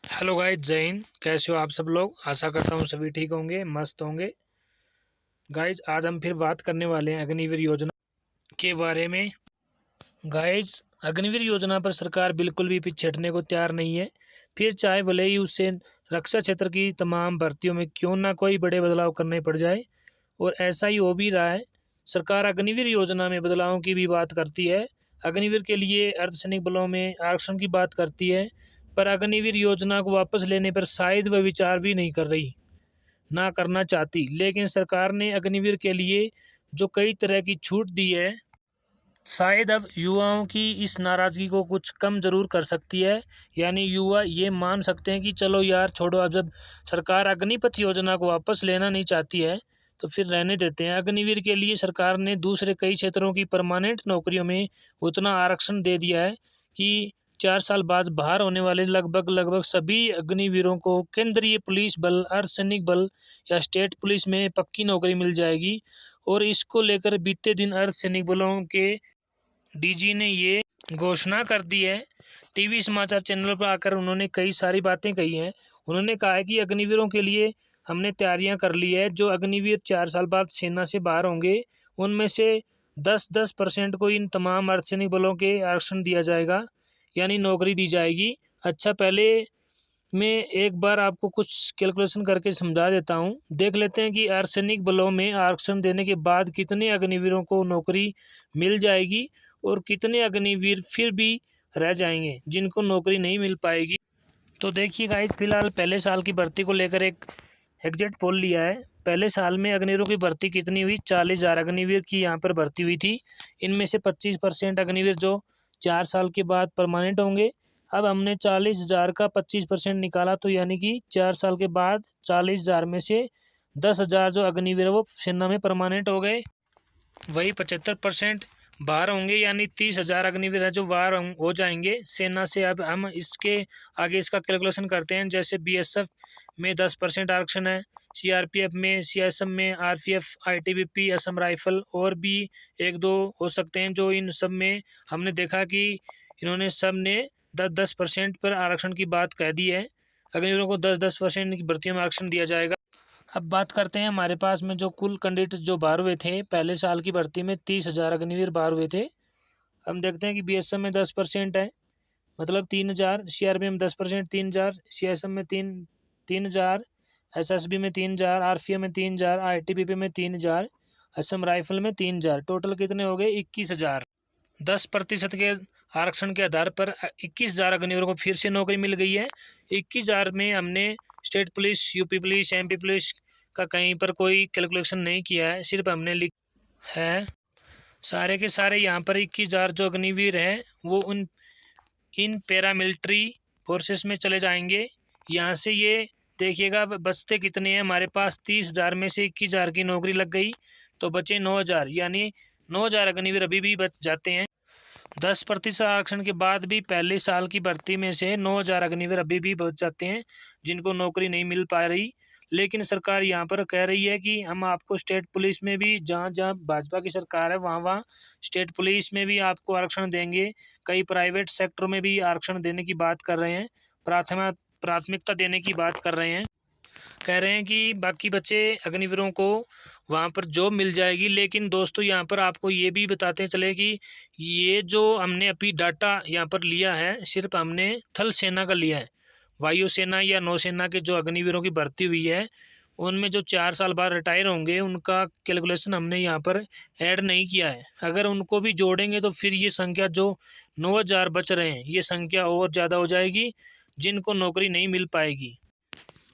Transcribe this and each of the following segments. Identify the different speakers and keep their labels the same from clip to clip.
Speaker 1: Hello guys, जय हिंद। कैसे हो आप सब लोग? आशा करता हूँ सभी ठीक होंगे, मस्त होंगे। गाइस, आज हम फिर बात करने वाले हैं अग्निवीर योजना के बारे में। गाइस, अग्निवीर योजना पर सरकार बिल्कुल भी पीछे हटने को तैयार नहीं है। फिर चाहे भले ही उससे रक्षा क्षेत्र की तमाम भर्तियों में क्यों ना कोई बड़े बदलाव करने पड़ जाए, और ऐसा ही हो भी रहा है। सरकार अग्निवीर योजना में बदलावों की भी बात करती है, अग्निवीर के लिए अर्धसैनिक बलों में आरक्षण की बात करती है, पर अग्निवीर योजना को वापस लेने पर शायद वह विचार भी नहीं कर रही, ना करना चाहती। लेकिन सरकार ने अग्निवीर के लिए जो कई तरह की छूट दी है, शायद अब युवाओं की इस नाराज़गी को कुछ कम ज़रूर कर सकती है। यानी युवा ये मान सकते हैं कि चलो यार छोड़ो, अब जब सरकार अग्निपथ योजना को वापस लेना नहीं चाहती है तो फिर रहने देते हैं। अग्निवीर के लिए सरकार ने दूसरे कई क्षेत्रों की परमानेंट नौकरियों में उतना आरक्षण दे दिया है कि 4 साल बाद बाहर होने वाले लगभग सभी अग्निवीरों को केंद्रीय पुलिस बल, अर्धसैनिक बल या स्टेट पुलिस में पक्की नौकरी मिल जाएगी। और इसको लेकर बीते दिन अर्धसैनिक बलों के डीजी ने ये घोषणा कर दी है। टीवी समाचार चैनल पर आकर उन्होंने कई सारी बातें कही हैं। उन्होंने कहा है कि अग्निवीरों के लिए हमने तैयारियां कर ली है। जो अग्निवीर 4 साल बाद सेना से बाहर होंगे, उनमें से 10% को इन तमाम अर्धसैनिक बलों के आरक्षण दिया जाएगा, यानी नौकरी दी जाएगी। अच्छा, पहले मैं एक बार आपको कुछ कैलकुलेशन करके समझा देता हूँ। देख लेते हैं कि अर्धसैनिक बलों में आरक्षण देने के बाद कितने अग्निवीरों को नौकरी मिल जाएगी और कितने अग्निवीर फिर भी रह जाएंगे जिनको नौकरी नहीं मिल पाएगी। तो देखिए गाइस, फिलहाल पहले साल की भर्ती को लेकर एक एग्जिट पोल लिया है। पहले साल में अग्निवीरों की भर्ती कितनी हुई? 40,000 अग्निवीर की यहाँ पर भर्ती हुई थी। इनमें से 25% अग्निवीर जो 4 साल के बाद परमानेंट होंगे। अब हमने 40,000 का 25% निकाला, तो यानी कि 4 साल के बाद 40,000 में से 10,000 जो अग्निवीर वो सेना में परमानेंट हो गए। वही 75% बाहर होंगे, यानी 30,000 अग्निवीर है जो बाहर हो जाएंगे सेना से। अब हम इसके आगे इसका कैलकुलेशन करते हैं। जैसे बीएसएफ में 10% आरक्षण है, सीआरपीएफ में, सीएसएफ में, आरपीएफ, आईटीबीपी, असम राइफल और भी एक दो हो सकते हैं। जो इन सब में हमने देखा कि इन्होंने सब ने 10% पर आरक्षण की बात कह दी है। अग्निवीरों को 10% की भर्तियों में आरक्षण दिया जाएगा। अब बात करते हैं हमारे पास में जो कुल कैंडिडेट जो बाहर हुए थे पहले साल की भर्ती में, 30,000 अग्निवीर बाहर हुए थे। हम देखते हैं कि बीएसएफ में 10% है, मतलब 3,000, सीआरपीएफ में 10% 3,000, सीएसएफ में 3,000, एसएसबी में 3,000, आरपीएफ में 3,000, आईटीबीपी में 3,000, असम राइफल में 3,000। टोटल कितने हो गए? 21,000। 10% के आरक्षण के आधार पर 21,000 अग्निवीरों को फिर से नौकरी मिल गई है। 21,000 में हमने state police, UP police, MP police का कहीं पर कोई कैलकुलेशन नहीं किया है, सिर्फ हमने लिख है। सारे के सारे यहाँ पर 21,000 जो अग्निवीर हैं वो इन पैरामिलिट्री फोर्सेस में चले जाएंगे। यहाँ से ये देखिएगा बचते कितने हैं हमारे पास। 30,000 में से 21,000 की नौकरी लग गई तो बचे 9,000, यानी 9,000 अग्निवीर अभी भी बच जाते हैं। 10% आरक्षण के बाद भी पहले साल की भर्ती में से 9,000 अग्निवीर अभी भी बच जाते हैं जिनको नौकरी नहीं मिल पा रही। लेकिन सरकार यहाँ पर कह रही है कि हम आपको स्टेट पुलिस में भी, जहाँ जहाँ भाजपा की सरकार है वहाँ वहाँ स्टेट पुलिस में भी आपको आरक्षण देंगे। कई प्राइवेट सेक्टरों में भी आरक्षण देने की बात कर रहे हैं, प्राथमिकता देने की बात कर रहे हैं। कह रहे हैं कि बाकी बचे अग्निवीरों को वहाँ पर जॉब मिल जाएगी। लेकिन दोस्तों, यहाँ पर आपको ये भी बताते चले कि ये जो हमने अभी डाटा यहाँ पर लिया है, सिर्फ हमने थल सेना का लिया है। वायुसेना या नौसेना के जो अग्निवीरों की भर्ती हुई है उनमें जो 4 साल बाद रिटायर होंगे उनका कैलकुलेशन हमने यहाँ पर ऐड नहीं किया है। अगर उनको भी जोड़ेंगे तो फिर ये संख्या जो 9,000 बच रहे हैं, ये संख्या और ज़्यादा हो जाएगी जिनको नौकरी नहीं मिल पाएगी।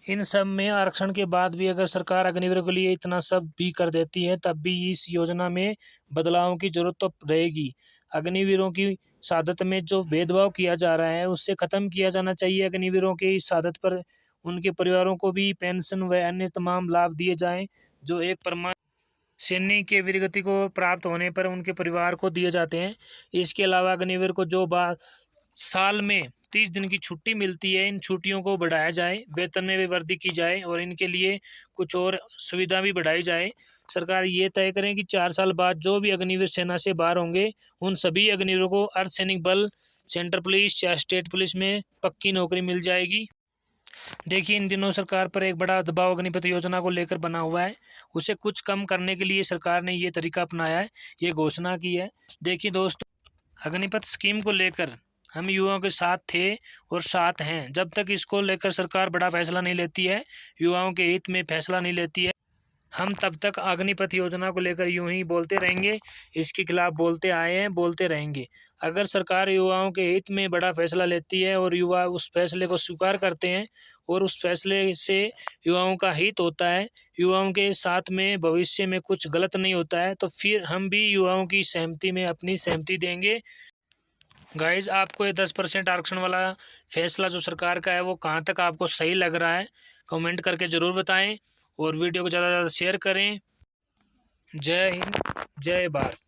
Speaker 1: इन सब में आरक्षण के बाद भी अगर सरकार अग्निवीरों के लिए इतना सब भी कर देती है, तब भी इस योजना में बदलावों की जरूरत तो रहेगी। अग्निवीरों की शहादत में जो भेदभाव किया जा रहा है उससे ख़त्म किया जाना चाहिए। अग्निवीरों की इस शहादत पर उनके परिवारों को भी पेंशन व अन्य तमाम लाभ दिए जाएं जो एक परमानेंट सैनिक के वीरगति को प्राप्त होने पर उनके परिवार को दिए जाते हैं। इसके अलावा अग्निवीर को जो साल में 30 दिन की छुट्टी मिलती है, इन छुट्टियों को बढ़ाया जाए, वेतन में भी वृद्धि की जाए और इनके लिए कुछ और सुविधा भी बढ़ाई जाए। सरकार ये तय करें कि 4 साल बाद जो भी अग्निवीर सेना से बाहर होंगे उन सभी अग्निवीरों को अर्धसैनिक बल, सेंट्रल पुलिस या स्टेट पुलिस में पक्की नौकरी मिल जाएगी। देखिए इन दिनों सरकार पर एक बड़ा दबाव अग्निपथ योजना को लेकर बना हुआ है। उसे कुछ कम करने के लिए सरकार ने ये तरीका अपनाया है, ये घोषणा की है। देखिए दोस्तों, अग्निपथ स्कीम को लेकर हम युवाओं के साथ थे और साथ हैं। जब तक इसको लेकर सरकार बड़ा फैसला नहीं लेती है, युवाओं के हित में फैसला नहीं लेती है, हम तब तक अग्निपथ योजना को लेकर यूं ही बोलते रहेंगे, इसके खिलाफ बोलते आए हैं, बोलते रहेंगे। अगर सरकार युवाओं के हित में बड़ा फैसला लेती है और युवा उस फैसले को स्वीकार करते हैं और उस फैसले से युवाओं का हित होता है, युवाओं के साथ में भविष्य में कुछ गलत नहीं होता है, तो फिर हम भी युवाओं की सहमति में अपनी सहमति देंगे। गाइज, आपको ये 10% आरक्षण वाला फैसला जो सरकार का है वो कहाँ तक आपको सही लग रहा है, कमेंट करके ज़रूर बताएं और वीडियो को ज़्यादा से ज़्यादा शेयर करें। जय हिंद, जय भारत।